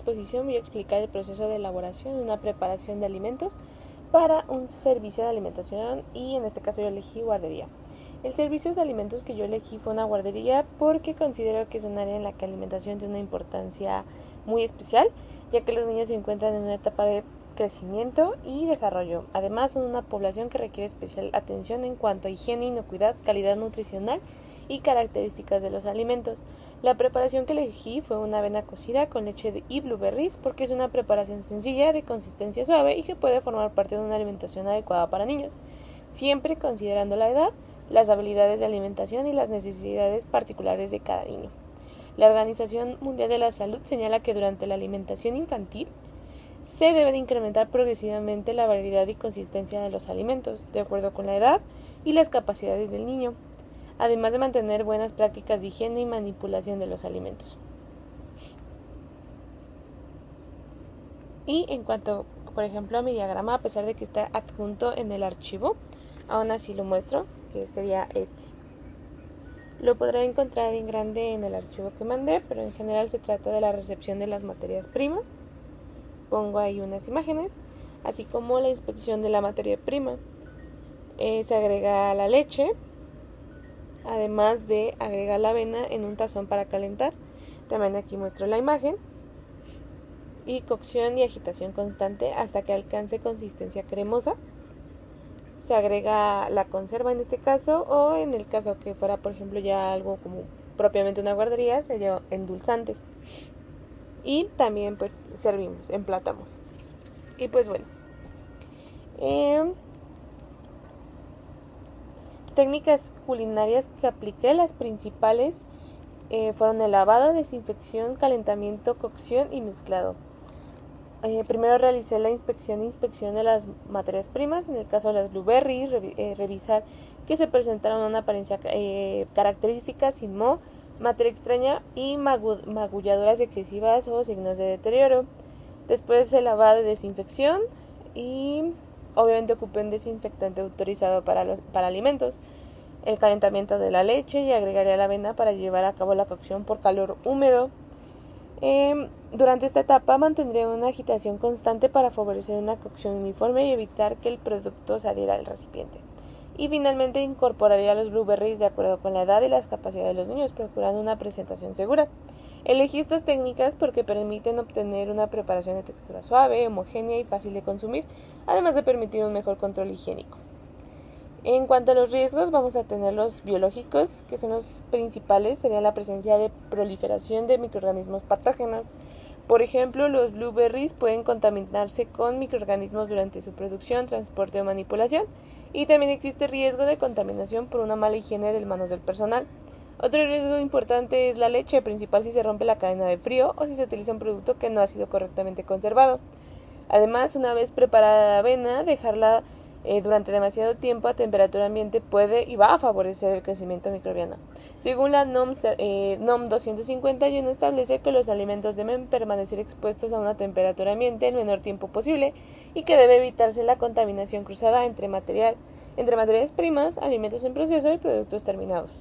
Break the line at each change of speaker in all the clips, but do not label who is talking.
exposición voy a explicar el proceso de elaboración de una preparación de alimentos para un servicio de alimentación y en este caso yo elegí guardería. El servicio de alimentos que yo elegí fue una guardería porque considero que es un área en la que la alimentación tiene una importancia muy especial, ya que los niños se encuentran en una etapa de crecimiento y desarrollo. Además, son una población que requiere especial atención en cuanto a higiene, inocuidad, calidad nutricional y características de los alimentos. La preparación que elegí fue una avena cocida con leche y blueberries porque es una preparación sencilla, de consistencia suave y que puede formar parte de una alimentación adecuada para niños, siempre considerando la edad, las habilidades de alimentación y las necesidades particulares de cada niño. La Organización Mundial de la Salud señala que durante la alimentación infantil se debe de incrementar progresivamente la variedad y consistencia de los alimentos, de acuerdo con la edad y las capacidades del niño, además de mantener buenas prácticas de higiene y manipulación de los alimentos. Y en cuanto, por ejemplo, a mi diagrama, a pesar de que está adjunto en el archivo, aún así lo muestro, que sería este. Lo podrá encontrar en grande en el archivo que mandé, pero en general se trata de la recepción de las materias primas. Pongo ahí unas imágenes, así como la inspección de la materia prima. Se agrega la leche, además de agregar la avena en un tazón para calentar. También aquí muestro la imagen. Y cocción y agitación constante hasta que alcance consistencia cremosa. Se agrega la conserva en este caso, o en el caso que fuera, por ejemplo, ya algo como propiamente una guardería, sería endulzantes. Y también pues servimos, emplatamos. Y pues bueno, técnicas culinarias que apliqué, las principales fueron el lavado, desinfección, calentamiento, cocción y mezclado. Primero realicé la inspección de las materias primas, en el caso de las blueberries, revisar que se presentaron una apariencia característica, sin moho, materia extraña y magulladuras excesivas o signos de deterioro. Después el lavado de desinfección y obviamente ocupé un desinfectante autorizado para alimentos. El calentamiento de la leche y agregaría la avena para llevar a cabo la cocción por calor húmedo. Durante esta etapa mantendré una agitación constante para favorecer una cocción uniforme y evitar que el producto se adhiera al recipiente. Y finalmente incorporaría los blueberries de acuerdo con la edad y las capacidades de los niños, procurando una presentación segura. Elegí estas técnicas porque permiten obtener una preparación de textura suave, homogénea y fácil de consumir, además de permitir un mejor control higiénico. En cuanto a los riesgos, vamos a tener los biológicos, que son los principales, sería la presencia de proliferación de microorganismos patógenos. Por ejemplo, los blueberries pueden contaminarse con microorganismos durante su producción, transporte o manipulación, y también existe riesgo de contaminación por una mala higiene de manos del personal. Otro riesgo importante es la leche, principal si se rompe la cadena de frío o si se utiliza un producto que no ha sido correctamente conservado. Además, una vez preparada la avena, dejarla durante demasiado tiempo a temperatura ambiente puede y va a favorecer el crecimiento microbiano. Según la NOM 251 establece que los alimentos deben permanecer expuestos a una temperatura ambiente el menor tiempo posible y que debe evitarse la contaminación cruzada entre materias primas, alimentos en proceso y productos terminados.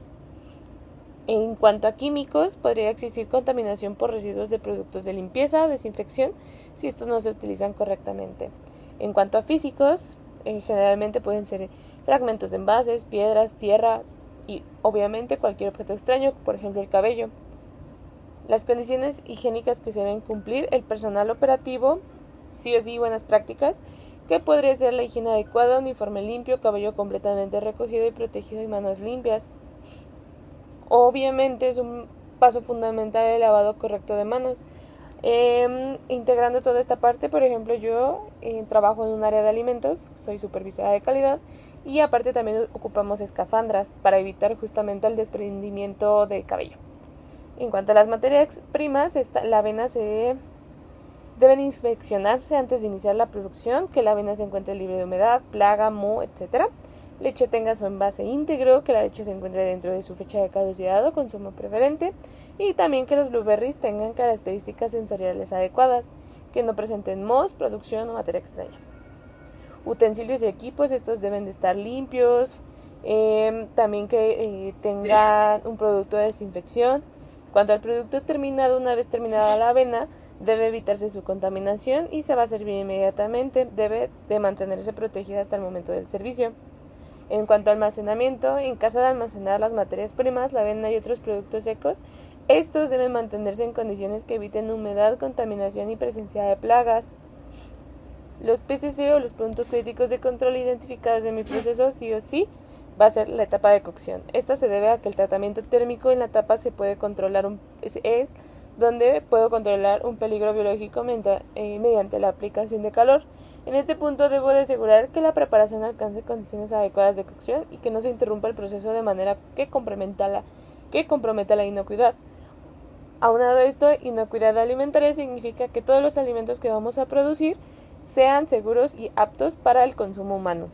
En cuanto a químicos, podría existir contaminación por residuos de productos de limpieza o desinfección si estos no se utilizan correctamente. En cuanto a físicos, generalmente pueden ser fragmentos de envases, piedras, tierra y obviamente cualquier objeto extraño, por ejemplo el cabello. Las condiciones higiénicas que se deben cumplir, el personal operativo, sí o sí buenas prácticas, que podría ser la higiene adecuada, uniforme limpio, cabello completamente recogido y protegido y manos limpias. Obviamente es un paso fundamental el lavado correcto de manos. Integrando toda esta parte, por ejemplo, yo trabajo en un área de alimentos, soy supervisora de calidad y aparte también ocupamos escafandras para evitar justamente el desprendimiento del cabello. En cuanto a las materias primas, la avena deben inspeccionarse antes de iniciar la producción, que la avena se encuentre libre de humedad, plaga, moho, etc. Leche tenga su envase íntegro, que la leche se encuentre dentro de su fecha de caducidad o consumo preferente, y también que los blueberries tengan características sensoriales adecuadas, que no presenten mohos, producción o materia extraña. Utensilios y equipos, estos deben de estar limpios, también que tengan un producto de desinfección, Cuanto al producto terminado, una vez terminada la avena, debe evitarse su contaminación y se va a servir inmediatamente. Debe de mantenerse protegida hasta el momento del servicio. En cuanto al almacenamiento, en caso de almacenar las materias primas, la avena y otros productos secos, estos deben mantenerse en condiciones que eviten humedad, contaminación y presencia de plagas. Los PCC o los puntos críticos de control identificados en mi proceso sí o sí va a ser la etapa de cocción. Esta se debe a que el tratamiento térmico en la tapa se puede controlar es donde puedo controlar un peligro biológico mediante la aplicación de calor. En este punto debo de asegurar que la preparación alcance condiciones adecuadas de cocción y que no se interrumpa el proceso de manera que comprometa la inocuidad. Aunado a esto, inocuidad alimentaria significa que todos los alimentos que vamos a producir sean seguros y aptos para el consumo humano.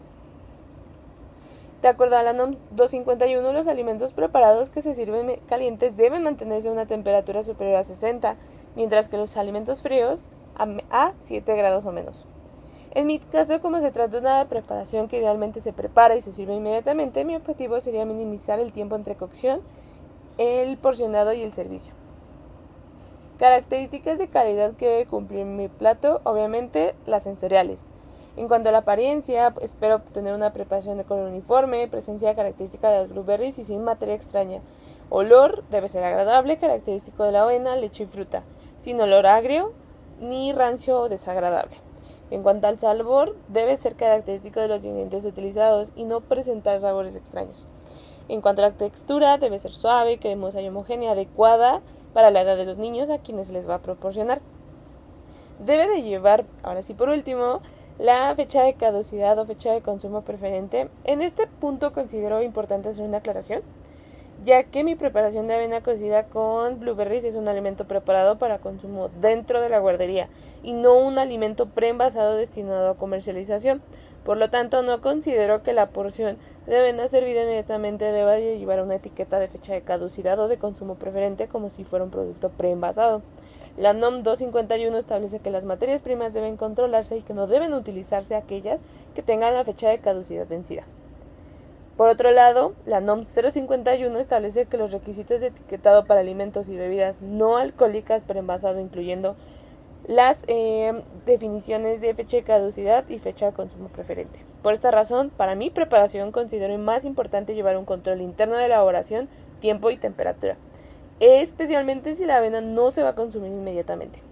De acuerdo a la NOM 251, los alimentos preparados que se sirven calientes deben mantenerse a una temperatura superior a 60, mientras que los alimentos fríos a 7 grados o menos. En mi caso, como se trata de una preparación que idealmente se prepara y se sirve inmediatamente, mi objetivo sería minimizar el tiempo entre cocción, el porcionado y el servicio. Características de calidad que debe cumplir mi plato, obviamente las sensoriales. En cuanto a la apariencia, espero obtener una preparación de color uniforme, presencia característica de las blueberries y sin materia extraña. Olor debe ser agradable, característico de la avena, leche y fruta, sin olor agrio ni rancio o desagradable. En cuanto al sabor, debe ser característico de los ingredientes utilizados y no presentar sabores extraños. En cuanto a la textura, debe ser suave, cremosa y homogénea, adecuada para la edad de los niños a quienes les va a proporcionar. Debe de llevar, ahora sí por último, la fecha de caducidad o fecha de consumo preferente. En este punto considero importante hacer una aclaración, ya que mi preparación de avena cocida con blueberries es un alimento preparado para consumo dentro de la guardería y no un alimento preenvasado destinado a comercialización. Por lo tanto, no considero que la porción de avena servida inmediatamente deba de llevar una etiqueta de fecha de caducidad o de consumo preferente como si fuera un producto preenvasado. La NOM 251 establece que las materias primas deben controlarse y que no deben utilizarse aquellas que tengan la fecha de caducidad vencida. Por otro lado, la NOM 051 establece que los requisitos de etiquetado para alimentos y bebidas no alcohólicas preenvasado, incluyendo las definiciones de fecha de caducidad y fecha de consumo preferente. Por esta razón, para mi preparación considero más importante llevar un control interno de elaboración, tiempo y temperatura, especialmente si la avena no se va a consumir inmediatamente.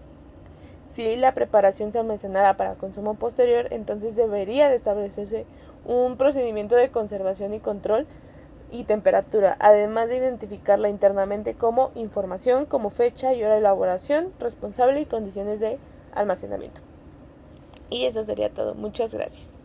Si la preparación se almacenará para consumo posterior, entonces debería de establecerse un procedimiento de conservación y control y temperatura, además de identificarla internamente como información, como fecha y hora de elaboración, responsable y condiciones de almacenamiento. Y eso sería todo. Muchas gracias.